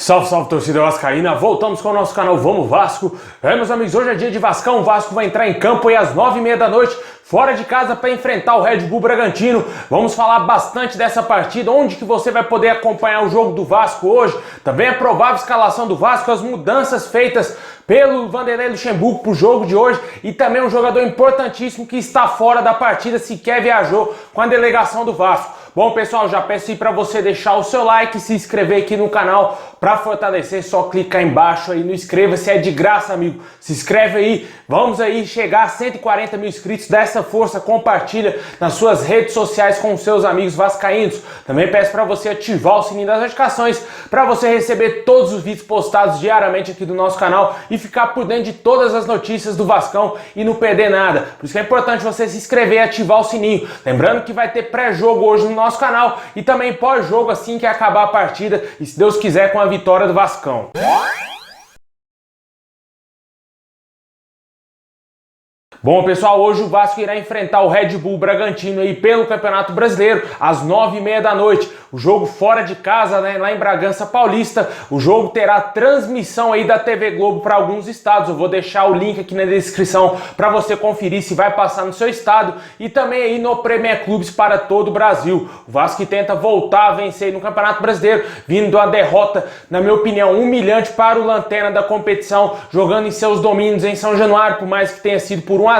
Salve, salve, torcida vascaína, voltamos com o nosso canal Vamos Vasco. Meus amigos, hoje é dia de Vascão, o Vasco vai entrar em campo aí às 9h30 da noite, fora de casa para enfrentar o Red Bull Bragantino. Vamos falar bastante dessa partida, onde que você vai poder acompanhar o jogo do Vasco hoje, também a provável escalação do Vasco, as mudanças feitas pelo Vanderlei Luxemburgo para o jogo de hoje e também um jogador importantíssimo que está fora da partida, sequer viajou com a delegação do Vasco. Bom, pessoal, já peço aí para você deixar o seu like, se inscrever aqui no canal para fortalecer, só clicar embaixo aí no inscreva-se, é de graça, amigo. Se inscreve aí, vamos aí chegar a 140 mil inscritos, dá essa força, compartilha nas suas redes sociais com os seus amigos vascaínos. Também peço para você ativar o sininho das notificações para você receber todos os vídeos postados diariamente aqui do nosso canal e ficar por dentro de todas as notícias do Vascão e não perder nada. Por isso que é importante você se inscrever e ativar o sininho. Lembrando que vai ter pré-jogo hoje no nosso canal e também pós-jogo assim que acabar a partida e, se Deus quiser, com a vitória do Vascão. Bom, pessoal, hoje o Vasco irá enfrentar o Red Bull Bragantino aí pelo Campeonato Brasileiro às 9h30 da noite. O jogo fora de casa, né, lá em Bragança Paulista. O jogo terá transmissão aí da TV Globo para alguns estados. Eu vou deixar o link aqui na descrição para você conferir se vai passar no seu estado e também aí no Premier Clubes para todo o Brasil. O Vasco tenta voltar a vencer aí no Campeonato Brasileiro, vindo de uma derrota, na minha opinião, humilhante para o lanterna da competição, jogando em seus domínios em São Januário, por mais que tenha sido por 1-0.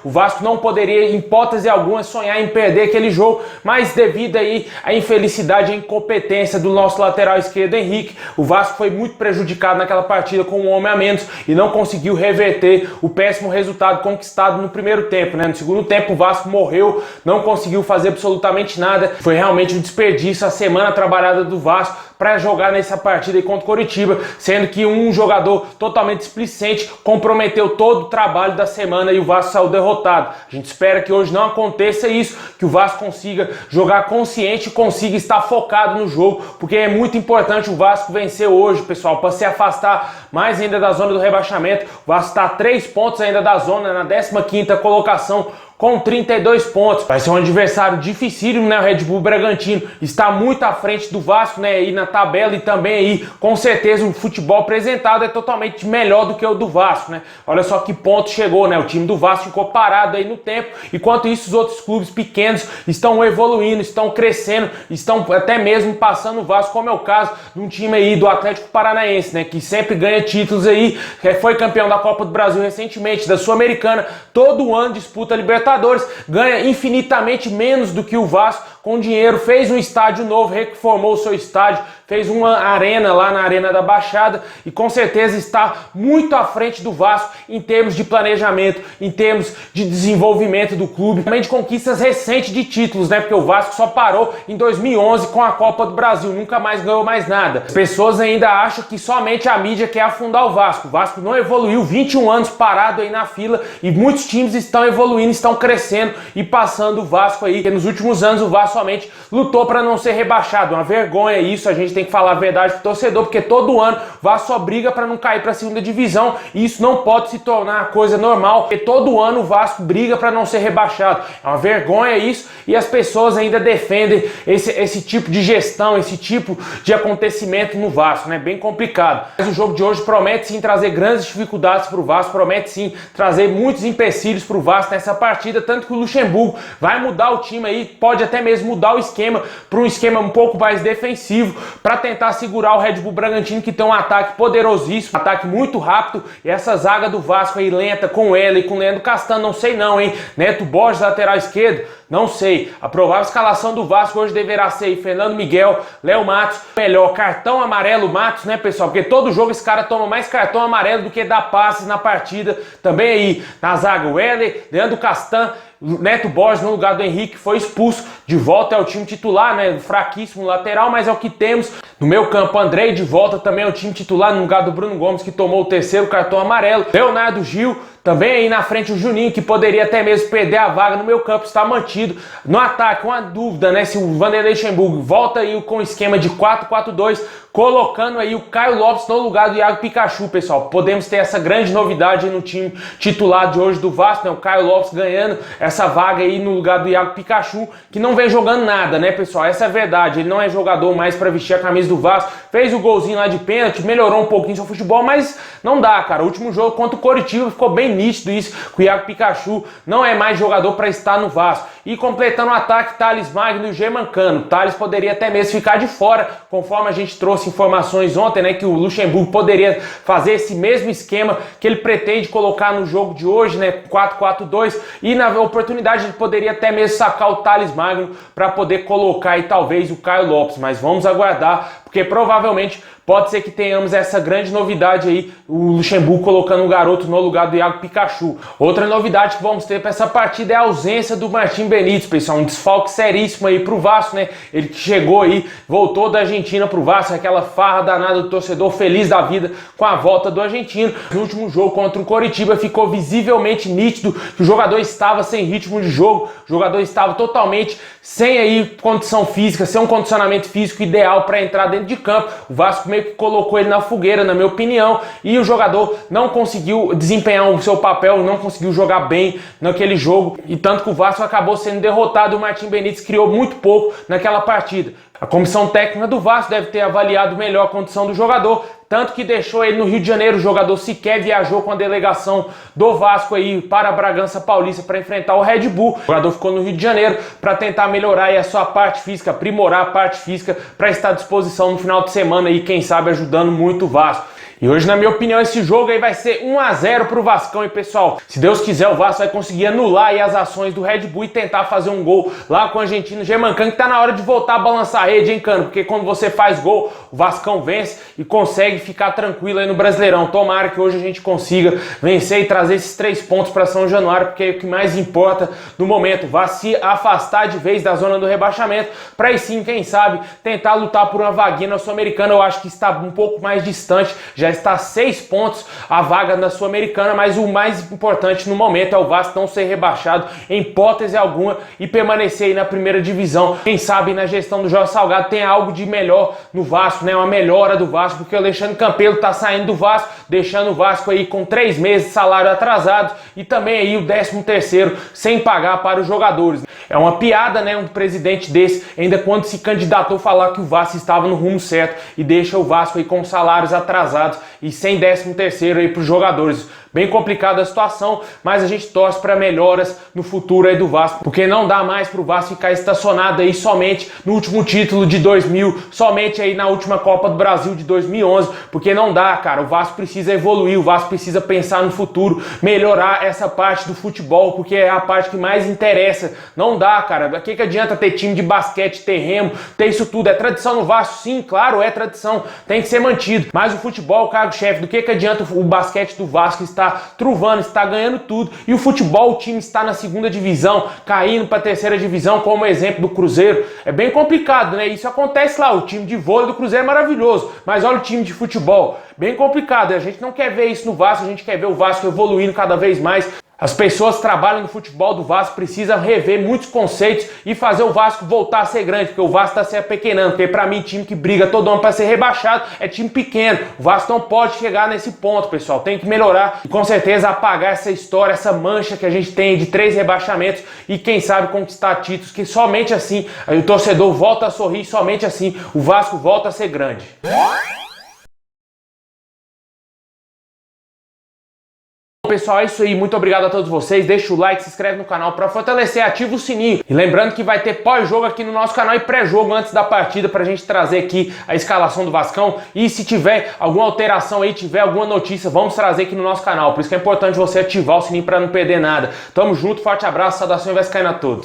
O Vasco não poderia, em hipótese alguma, sonhar em perder aquele jogo, mas devido aí à infelicidade e à incompetência do nosso lateral esquerdo, Henrique, o Vasco foi muito prejudicado naquela partida com um homem a menos e não conseguiu reverter o péssimo resultado conquistado no primeiro tempo, né? No segundo tempo o Vasco morreu, não conseguiu fazer absolutamente nada. Foi realmente um desperdício a semana trabalhada do Vasco para jogar nessa partida aí contra o Coritiba, sendo que um jogador totalmente displicente comprometeu todo o trabalho da semana e o Vasco saiu derrotado. A gente espera que hoje não aconteça isso, que o Vasco consiga jogar consciente e consiga estar focado no jogo, porque é muito importante o Vasco vencer hoje, pessoal, para se afastar mais ainda da zona do rebaixamento. O Vasco está a 3 pontos ainda da zona, na 15ª colocação, com 32 pontos. Vai ser um adversário dificílimo, né? O Red Bull Bragantino está muito à frente do Vasco, né? Aí na tabela e também aí, com certeza, o futebol apresentado é totalmente melhor do que o do Vasco, né? Olha só que ponto chegou, né? O time do Vasco ficou parado aí no tempo, enquanto isso os outros clubes pequenos estão evoluindo, estão crescendo, estão até mesmo passando o Vasco, como é o caso de um time aí do Atlético Paranaense, né? Que sempre ganha títulos aí, foi campeão da Copa do Brasil recentemente, da Sul-Americana, todo ano disputa a Libertadores, ganha infinitamente menos do que o Vasco com dinheiro, fez um estádio novo, reformou o seu estádio, fez uma arena lá na Arena da Baixada e com certeza está muito à frente do Vasco em termos de planejamento, em termos de desenvolvimento do clube, também de conquistas recentes de títulos, né? Porque o Vasco só parou em 2011 com a Copa do Brasil, nunca mais ganhou mais nada. As pessoas ainda acham que somente a mídia quer afundar o Vasco. O Vasco não evoluiu, 21 anos parado aí na fila e muitos times estão evoluindo, estão crescendo e passando o Vasco aí. E nos últimos anos o Vasco somente lutou para não ser rebaixado. Uma vergonha isso, a gente tem que falar a verdade pro torcedor, porque todo ano o Vasco só briga para não cair para a segunda divisão e isso não pode se tornar uma coisa normal, porque todo ano o Vasco briga para não ser rebaixado. É uma vergonha isso e as pessoas ainda defendem esse tipo de gestão, esse tipo de acontecimento no Vasco, né? Bem complicado. Mas o jogo de hoje promete sim trazer grandes dificuldades para o Vasco, promete sim trazer muitos empecilhos para o Vasco nessa partida, tanto que o Luxemburgo vai mudar o time aí, pode até mesmo mudar o esquema para um esquema um pouco mais defensivo, para tentar segurar o Red Bull Bragantino, que tem um ataque poderosíssimo, um ataque muito rápido, e essa zaga do Vasco aí lenta, com ela e com o Leandro Castan, não sei não, hein? Neto Borges, lateral esquerdo, não sei. A provável escalação do Vasco hoje deverá ser Fernando Miguel, Léo Matos, melhor, cartão amarelo Matos, né, pessoal? Porque todo jogo esse cara toma mais cartão amarelo do que dá passes na partida. Também aí na zaga o Heller, Leandro Castan, Neto Borges no lugar do Henrique, foi expulso, de volta ao time titular, né? Fraquíssimo lateral, mas é o que temos. No meio campo, Andrei de volta também ao time titular, no lugar do Bruno Gomes, que tomou o 3º cartão amarelo. Leonardo Gil, também aí na frente o Juninho, que poderia até mesmo perder a vaga no meio campo, está mantido. No ataque, uma dúvida, né? Se o Vanderlei Luxemburgo volta aí com o esquema de 4-4-2, colocando aí o Caio Lopes no lugar do Iago Pikachu, pessoal. Podemos ter essa grande novidade aí no time titular de hoje do Vasco, né? O Caio Lopes ganhando essa vaga aí no lugar do Iago Pikachu, que não vem jogando nada, né, pessoal? Essa é a verdade, ele não é jogador mais para vestir a camisa do Vasco, fez o golzinho lá de pênalti, melhorou um pouquinho seu futebol, mas não dá, cara. O último jogo contra o Coritiba ficou bem nítido isso, que o Iago Pikachu não é mais jogador para estar no Vasco. E completando o ataque, Thales Magno e o Germancano. Thales poderia até mesmo ficar de fora, conforme a gente trouxe informações ontem, né, que o Luxemburgo poderia fazer esse mesmo esquema que ele pretende colocar no jogo de hoje, né, 4-4-2, e na oportunidade ele poderia até mesmo sacar o Thales Magno para poder colocar aí talvez o Caio Lopes, mas vamos aguardar, porque provavelmente pode ser que tenhamos essa grande novidade aí, o Luxemburgo colocando o garoto no lugar do Iago Pikachu. Outra novidade que vamos ter para essa partida é a ausência do Martim Benítez, pessoal, um desfalque seríssimo aí pro Vasco, né? Ele que chegou aí, voltou da Argentina pro Vasco, aquela farra danada do torcedor feliz da vida com a volta do argentino. No último jogo contra o Coritiba ficou visivelmente nítido que o jogador estava sem ritmo de jogo, o jogador estava totalmente sem aí condição física, sem um condicionamento físico ideal para entrar dentro de campo. O Vasco meio que colocou ele na fogueira, na minha opinião, e o jogador não conseguiu desempenhar o seu papel, não conseguiu jogar bem naquele jogo, e tanto que o Vasco acabou sendo derrotado. O Martim Benítez criou muito pouco naquela partida. A comissão técnica do Vasco deve ter avaliado melhor a condição do jogador, tanto que deixou ele no Rio de Janeiro. O jogador sequer viajou com a delegação do Vasco aí para a Bragança Paulista para enfrentar o Red Bull. O jogador ficou no Rio de Janeiro para tentar melhorar aí a sua parte física, aprimorar a parte física para estar à disposição no final de semana e quem sabe ajudando muito o Vasco. E hoje, na minha opinião, esse jogo aí vai ser 1-0 pro Vascão, hein, pessoal? Se Deus quiser, o Vasco vai conseguir anular aí as ações do Red Bull e tentar fazer um gol lá com o argentino Germancano, que tá na hora de voltar a balançar a rede, hein, Cano? Porque quando você faz gol, o Vascão vence e consegue ficar tranquilo aí no Brasileirão. Tomara que hoje a gente consiga vencer e trazer esses 3 pontos para São Januário, porque é o que mais importa no momento. Vai se afastar de vez da zona do rebaixamento, para aí sim, quem sabe, tentar lutar por uma vaguinha na Sul-Americana. Eu acho que está um pouco mais distante, já está a 6 pontos a vaga na Sul-Americana, mas o mais importante no momento é o Vasco não ser rebaixado em hipótese alguma e permanecer aí na primeira divisão. Quem sabe na gestão do Jorge Salgado tem algo de melhor no Vasco, né? Uma melhora do Vasco, porque o Alexandre Campelo tá saindo do Vasco, deixando o Vasco aí com 3 meses de salário atrasado e também aí o 13º sem pagar para os jogadores. É uma piada, né? Um presidente desse, ainda quando se candidatou, falar que o Vasco estava no rumo certo e deixa o Vasco aí com salários atrasados e sem 13º aí para os jogadores. Bem complicada a situação, mas a gente torce para melhoras no futuro aí do Vasco, porque não dá mais para o Vasco ficar estacionado aí somente no último título de 2000, somente aí na última Copa do Brasil de 2011, porque não dá, cara. O Vasco precisa evoluir, o Vasco precisa pensar no futuro, melhorar essa parte do futebol, porque é a parte que mais interessa. Não dá, cara. O que adianta ter time de basquete, ter remo, ter isso tudo? É tradição no Vasco? Sim, claro, é tradição, tem que ser mantido, mas o futebol, o cargo-chefe, do que adianta o basquete do Vasco estar truvando, está ganhando tudo, e o futebol, o time está na 2ª divisão, caindo para a 3ª divisão, como exemplo do Cruzeiro? É bem complicado, né? Isso acontece lá, o time de vôlei do Cruzeiro é maravilhoso, mas olha o time de futebol, bem complicado. A gente não quer ver isso no Vasco, a gente quer ver o Vasco evoluindo cada vez mais. As pessoas que trabalham no futebol do Vasco precisam rever muitos conceitos e fazer o Vasco voltar a ser grande, porque o Vasco está se apequenando. Porque para mim, time que briga todo ano para ser rebaixado é time pequeno. O Vasco não pode chegar nesse ponto, pessoal. Tem que melhorar e com certeza apagar essa história, essa mancha que a gente tem de 3 rebaixamentos e quem sabe conquistar títulos, que somente assim o torcedor volta a sorrir, somente assim o Vasco volta a ser grande. Pessoal, é isso aí, muito obrigado a todos vocês, deixa o like, se inscreve no canal para fortalecer, ativa o sininho, e lembrando que vai ter pós-jogo aqui no nosso canal e pré-jogo antes da partida pra gente trazer aqui a escalação do Vascão, e se tiver alguma alteração aí, tiver alguma notícia, vamos trazer aqui no nosso canal, por isso que é importante você ativar o sininho para não perder nada. Tamo junto, forte abraço, saudação vascaína a todos.